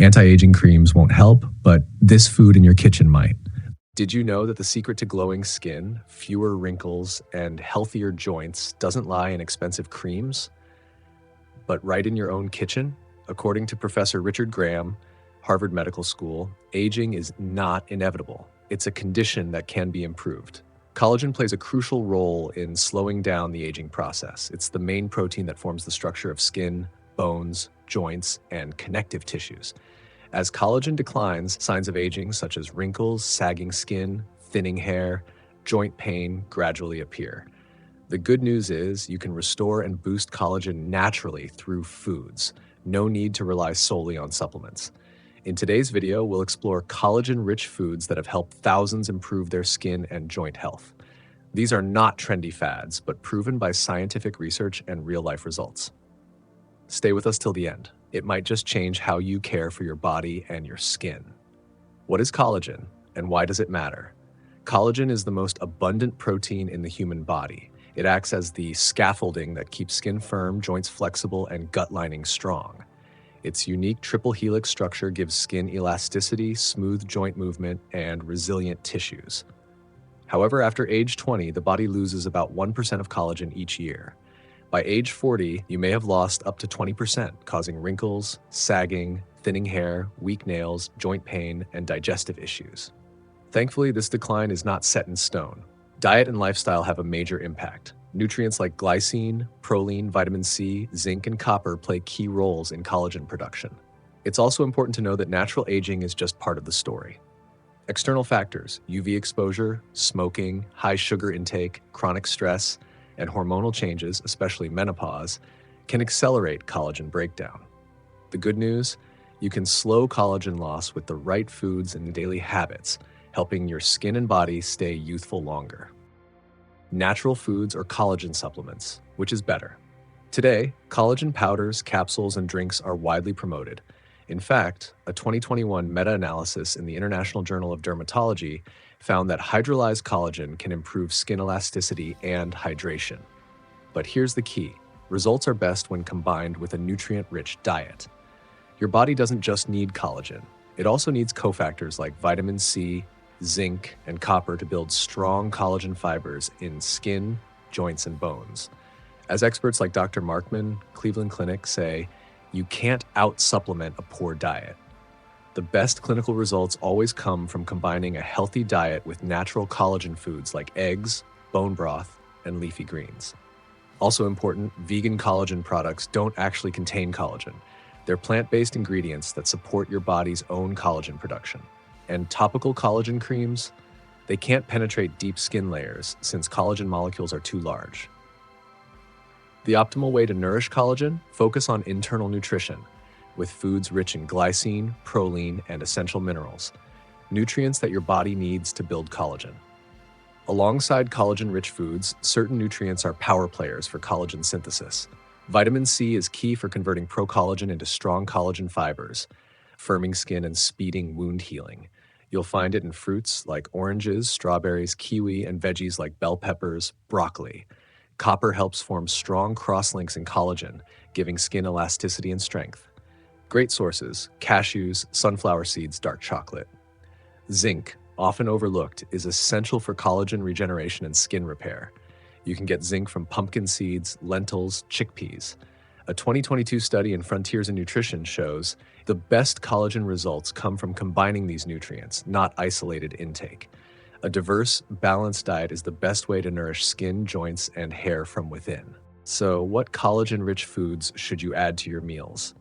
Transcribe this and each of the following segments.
Anti-aging creams won't help, but this food in your kitchen might. Did you know that the secret to glowing skin, fewer wrinkles, and healthier joints doesn't lie in expensive creams, but right in your own kitchen? According to Professor Richard Graham, Harvard Medical School, aging is not inevitable. It's a condition that can be improved. Collagen plays a crucial role in slowing down the aging process. It's the main protein that forms the structure of skin, bones, joints, and connective tissues. As collagen declines, signs of aging such as wrinkles, sagging skin, thinning hair, joint pain gradually appear. The good news is you can restore and boost collagen naturally through foods. No need to rely solely on supplements. In today's video, we'll explore collagen-rich foods that have helped thousands improve their skin and joint health. These are not trendy fads, but proven by scientific research and real-life results. Stay with us till the end. It might just change how you care for your body and your skin. What is collagen, and why does it matter? Collagen is the most abundant protein in the human body. It acts as the scaffolding that keeps skin firm, joints flexible, and gut lining strong. Its unique triple helix structure gives skin elasticity, smooth joint movement, and resilient tissues. However, after age 20, the body loses about 1% of collagen each year. By age 40, you may have lost up to 20%, causing wrinkles, sagging, thinning hair, weak nails, joint pain, and digestive issues. Thankfully, this decline is not set in stone. Diet and lifestyle have a major impact. Nutrients like glycine, proline, vitamin C, zinc, and copper play key roles in collagen production. It's also important to know that natural aging is just part of the story. External factors, UV exposure, smoking, high sugar intake, chronic stress, and hormonal changes, especially menopause, can accelerate collagen breakdown. The good news? You can slow collagen loss with the right foods and daily habits, helping your skin and body stay youthful longer. Natural foods or collagen supplements, which is better? Today, collagen powders, capsules, and drinks are widely promoted. In fact, a 2021 meta-analysis in the International Journal of Dermatology found that hydrolyzed collagen can improve skin elasticity and hydration. But here's the key. Results are best when combined with a nutrient-rich diet. Your body doesn't just need collagen. It also needs cofactors like vitamin C, zinc, and copper to build strong collagen fibers in skin, joints, and bones. As experts like Dr. Markman, Cleveland Clinic say, you can't out-supplement a poor diet. The best clinical results always come from combining a healthy diet with natural collagen foods like eggs, bone broth, and leafy greens. Also important, vegan collagen products don't actually contain collagen. They're plant-based ingredients that support your body's own collagen production. And topical collagen creams, they can't penetrate deep skin layers since collagen molecules are too large. The optimal way to nourish collagen? Focus on internal nutrition, with foods rich in glycine, proline, and essential minerals, nutrients that your body needs to build collagen. Alongside collagen-rich foods, certain nutrients are power players for collagen synthesis. Vitamin C is key for converting procollagen into strong collagen fibers, firming skin and speeding wound healing. You'll find it in fruits like oranges, strawberries, kiwi, and veggies like bell peppers, broccoli. Copper helps form strong crosslinks in collagen, giving skin elasticity and strength. Great sources: cashews, sunflower seeds, dark chocolate. Zinc, often overlooked, is essential for collagen regeneration and skin repair. You can get zinc from pumpkin seeds, lentils, chickpeas. A 2022 study in Frontiers in Nutrition shows the best collagen results come from combining these nutrients, not isolated intake. A diverse, balanced diet is the best way to nourish skin, joints, and hair from within. So, what collagen-rich foods should you add to your meals?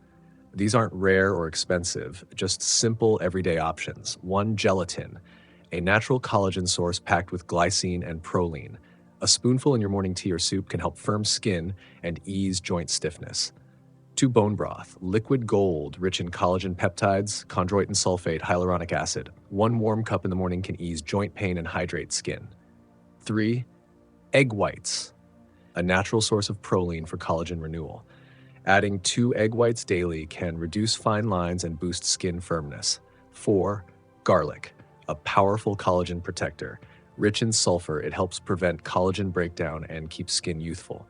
These aren't rare or expensive, just simple everyday options. 1. Gelatin, a natural collagen source packed with glycine and proline. A spoonful in your morning tea or soup can help firm skin and ease joint stiffness. 2. Bone broth, liquid gold rich in collagen peptides, chondroitin sulfate, hyaluronic acid. 1 warm cup in the morning can ease joint pain and hydrate skin. 3. Egg whites, a natural source of proline for collagen renewal. Adding 2 egg whites daily can reduce fine lines and boost skin firmness. 4. Garlic, a powerful collagen protector. Rich in sulfur, it helps prevent collagen breakdown and keep skin youthful.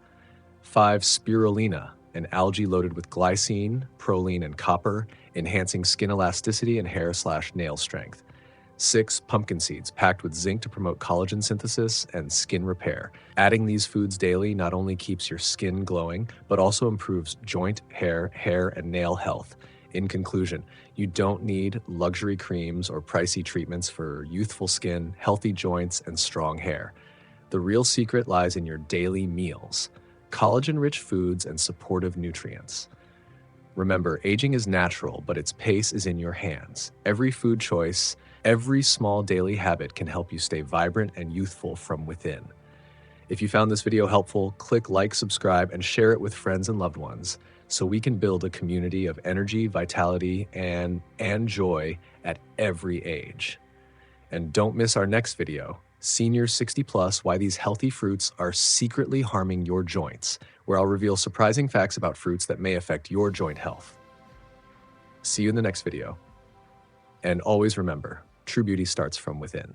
5. Spirulina, an algae loaded with glycine, proline, and copper. enhancing skin elasticity and hair/nail strength. 6. Pumpkin seeds, packed with zinc to promote collagen synthesis and skin repair. Adding these foods daily not only keeps your skin glowing, but also improves joint, hair, and nail health. In conclusion, you don't need luxury creams or pricey treatments for youthful skin, healthy joints, and strong hair. The real secret lies in your daily meals, collagen-rich foods, and supportive nutrients. Remember, aging is natural, but its pace is in your hands. Every food choice, every small daily habit can help you stay vibrant and youthful from within. If you found this video helpful, click like, subscribe, and share it with friends and loved ones so we can build a community of energy, vitality, and joy at every age. And don't miss our next video, Seniors 60 Plus, Why These Healthy Fruits Are Secretly Harming Your Joints, where I'll reveal surprising facts about fruits that may affect your joint health. See you in the next video. And always remember, true beauty starts from within.